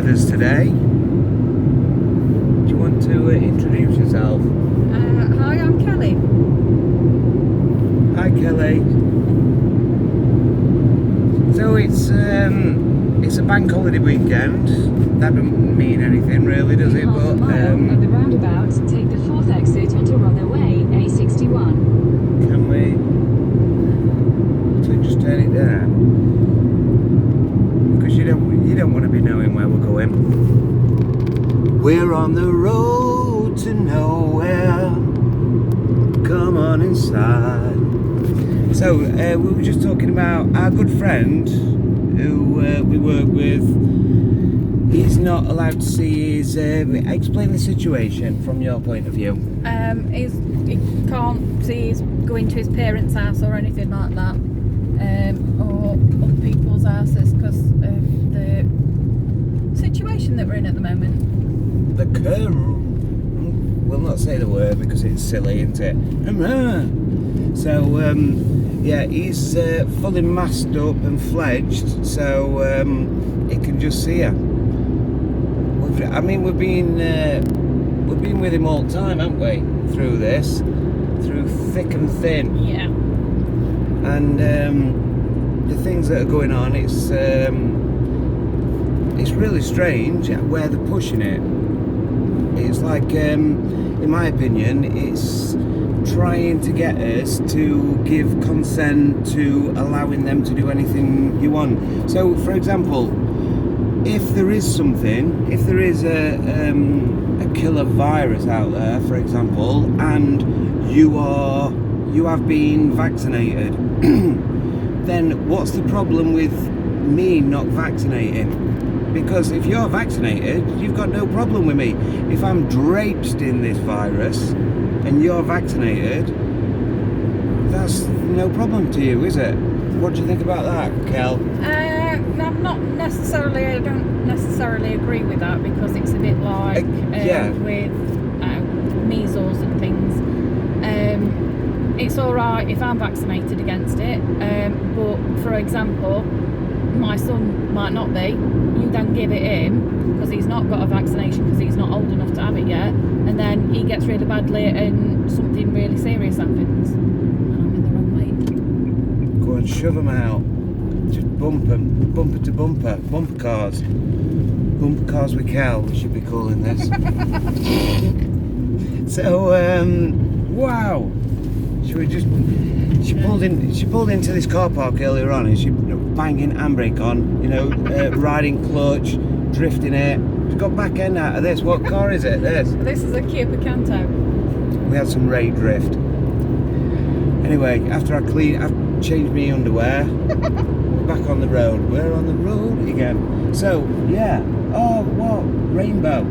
with us today. Do you want to introduce yourself? Hi, I'm Kelly. Hi, Kelly. So it's a bank holiday weekend. That doesn't mean anything really, does it? Half a mile at the roundabout, take the 4th exit onto Runaway A61. Can we just turn it down? Because you don't want to be knowing where we're going. We're on the road to nowhere. Come on inside. So we were just talking about our good friend who we work with. He's not allowed to see his. Explain the situation from your point of view. He can't see he's going to his parents' house or anything like that, or other people's houses because of the situation that we're in at the moment. The we'll not say the word because it's silly, isn't it? So yeah, he's fully masked up and fledged, so he can just see her. We've been with him all the time, haven't we? Through this, through thick and thin. Yeah. And the things that are going on, it's really strange where they're pushing it. It's like, in my opinion, it's trying to get us to give consent to allowing them to do anything you want. So, for example, if there is a killer virus out there, for example, and you have been vaccinated, then what's the problem with me not vaccinating? Because if you're vaccinated, you've got no problem with me. If I'm drenched in this virus and you're vaccinated, that's no problem to you, is it? What do you think about that, Kel? I don't necessarily agree with that because it's a bit like with measles and things. It's alright if I'm vaccinated against it, but for example, my son might not be. You then give it him because he's not got a vaccination because he's not old enough to have it yet, and then he gets really badly and something really serious happens. And I'm in the wrong way. Go and shove them out. Just bumper to bumper cars. Bumper cars with Cal, we should be calling this. So, wow. She pulled into this car park earlier on and she banging handbrake on, riding clutch, drifting it. She got back end out of this. What car is it? This is a Kia Picanto. We had some raid drift. Anyway, after I've changed my underwear, we're back on the road. We're on the road again. So, yeah. Oh, what? Rainbow.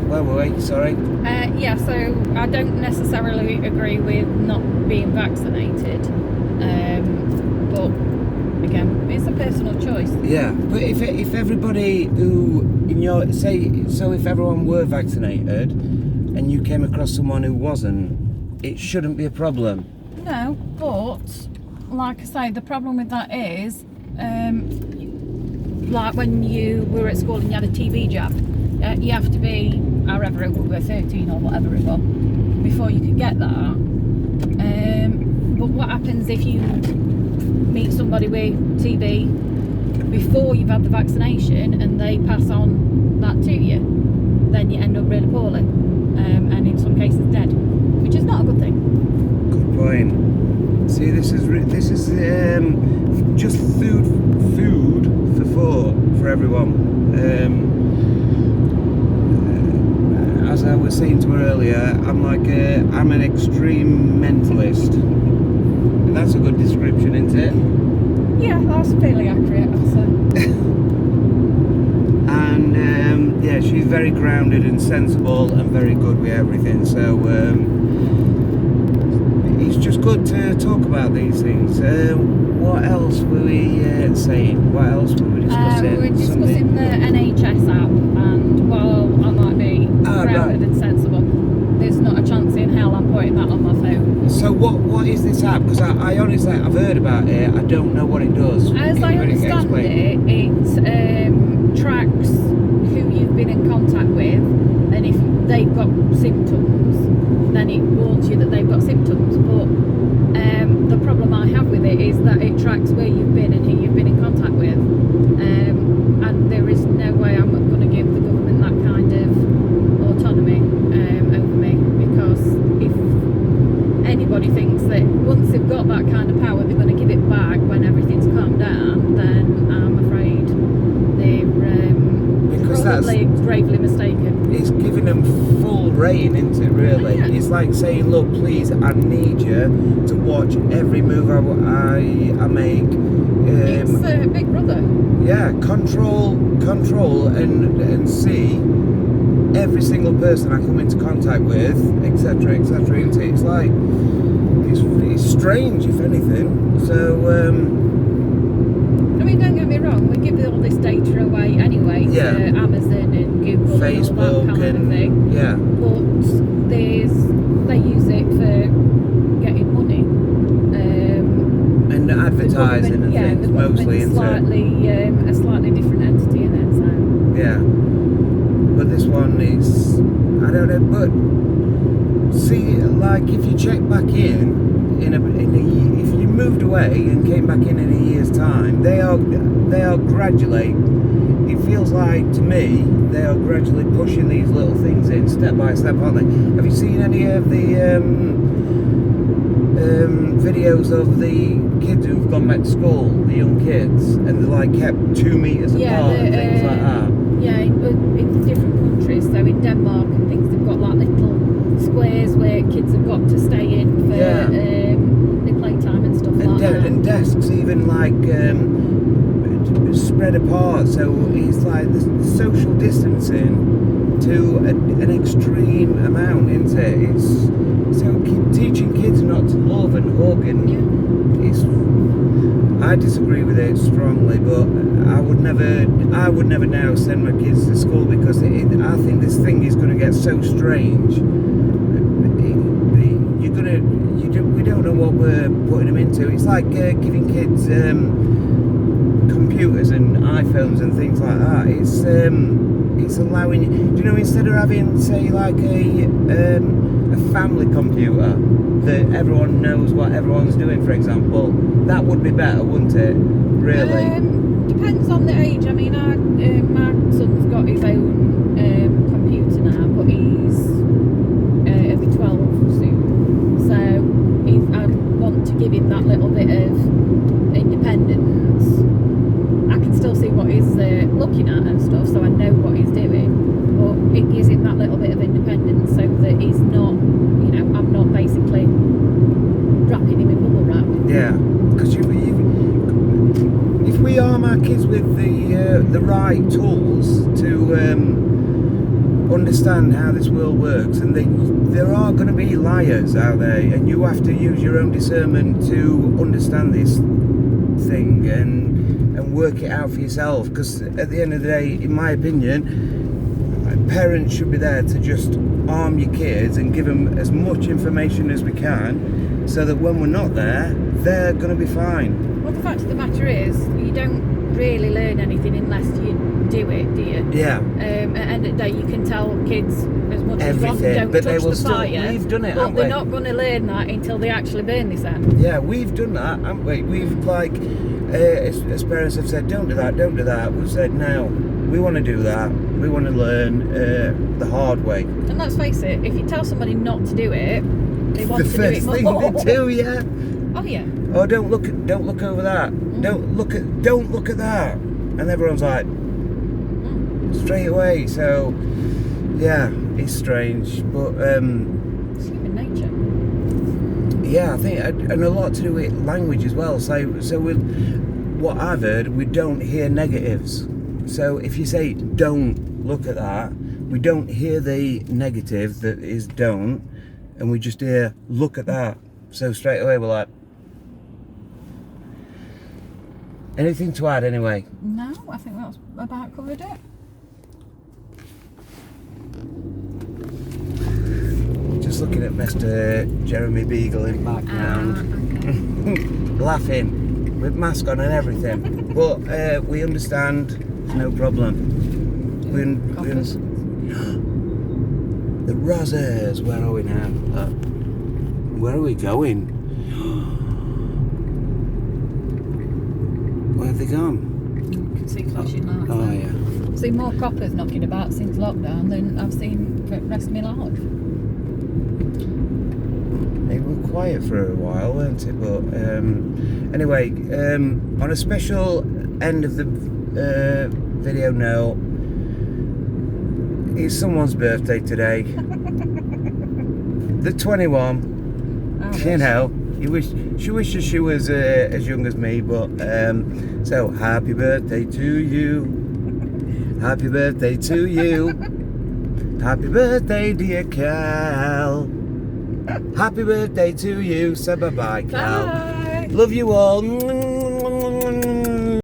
Where were we? Sorry. So I don't necessarily agree with not being vaccinated, but again, it's a personal choice. Yeah, but if everybody who if everyone were vaccinated and you came across someone who wasn't, it shouldn't be a problem. No, but like I say, the problem with that is, like when you were at school and you had a TB jab, you have to be, however it would be, 13 or whatever it was, before you could get that. But what happens if you meet somebody with TB before you've had the vaccination and they pass on that to you? Then you end up really poorly, and in some cases dead, which is not a good thing. Good point. See, this is just food for thought for everyone. As I was saying to her earlier, I'm an extreme mentalist. And that's a good description, isn't it? Yeah, that's fairly accurate, I'd say. And she's very grounded and sensible and very good with everything. So it's just good to talk about these things. What else were we saying? What else were we discussing? We were discussing the NHS app, and while I might be grounded and sensible, there's not a chance in hell I'm putting that on my phone. So what is is this app? Because I honestly, I've heard about it. I don't know what it does. As I understand it tracks who you've been in contact with, and if they've got symptoms, then it warns you that they've got symptoms. But the problem I have with it is that it tracks where you've been and who you've been in contact with, and there is no way I'm going to give the government that kind of autonomy over me, because if anybody thinks that once they've got that kind of power they're going to give it back when everything's calmed down, then I'm afraid they're probably gravely mistaken. It's giving them full reign, isn't it, really? Yeah. It's like saying, look, please, I need you to watch every move I make. It's Big Brother. Yeah, control and see every single person I come into contact with, etc., etc. It's like, it's strange, if anything. So, I mean, don't get me wrong, we give all this data away anyway to Amazon and Google Facebook and all that kind of thing. Yeah. But they use it for getting money. And advertising and things, mostly, isn't it? A slightly different entity in it, so. Yeah. But this one is, I don't know, but see, like, if you check back if you moved away and came back in a year's time, they are gradually, it feels like to me, they are gradually pushing these little things in step by step, aren't they? Have you seen any of the videos of the kids who've gone back to school, the young kids, and they're like kept 2 meters apart and things like that? Yeah, in different countries, so in Denmark and things, they've got like little squares where kids have got to stay in for their playtime and stuff like that. And desks even like spread apart, so it's like the social distancing to an extreme amount, isn't it? It's so teaching kids not to love and hug, and I disagree with it strongly, but I would never now send my kids to school, because I think this thing is going to get so strange. We don't know what we're putting them into. It's like giving kids computers and iPhones and things like that. It's allowing, do you know, instead of having, say, like a family computer that everyone knows what everyone's doing, for example, that would be better, wouldn't it? Really? Depends on the age. I mean, my son's got his own computer now, but he'll be 12 soon. So I'd want to give him that little bit of independence. I can still see what he's looking at and stuff, so I know what he's doing. But it gives him that little bit of independence, so that he's not, I'm not basically wrapping him in bubble wrap. Yeah, because if we arm our kids with the right tools to understand how this world works, and there are going to be liars out there, and you have to use your own discernment to understand this thing and work it out for yourself, because at the end of the day, in my opinion, parents should be there to just arm your kids and give them as much information as we can, so that when we're not there, they're going to be fine. Well, the fact of the matter is, you don't really learn anything unless you do it, do you? Yeah. At the end of the day, you can tell kids as much Everything, as don't but touch they will the still, fire. we've done it, but haven't they're we? not going to learn that until they actually burn this end. Yeah, we've done that, haven't we? We've as parents have said, don't do that. We've said, no, we want to do that. We want to learn the hard way. And let's face it, if you tell somebody not to do it, they want to do it more. The first thing they do, yeah. Oh yeah. Oh, don't look over that. Don't look at that. And everyone's like, straight away. So, yeah, it's strange, but it's human nature. yeah, I think, and a lot to do with language as well. So what I've heard, we don't hear negatives. So if you say don't look at that, we don't hear the negative that is don't, and we just hear look at that. So straight away we're like, anything to add anyway? No, I think that's about covered it. Just just looking at Mr. Jeremy Beagle in the background, Okay. laughing with mask on and everything. But we understand, it's no problem. Coppers. The Rozzers, where are we now? Where are we going? Where have they gone? You can see flashing lights. Oh there. yeah. I've seen more coppers knocking about since lockdown than I've seen for the rest of my life. It was quiet for a while, weren't it? But anyway, on a special end of the video note, it's someone's birthday today. The 21. You know, she wishes she was as young as me, but so happy birthday to you. Happy birthday to you. Happy birthday, dear Cal. Happy birthday to you. Say bye-bye, Cal. Bye. Love you all.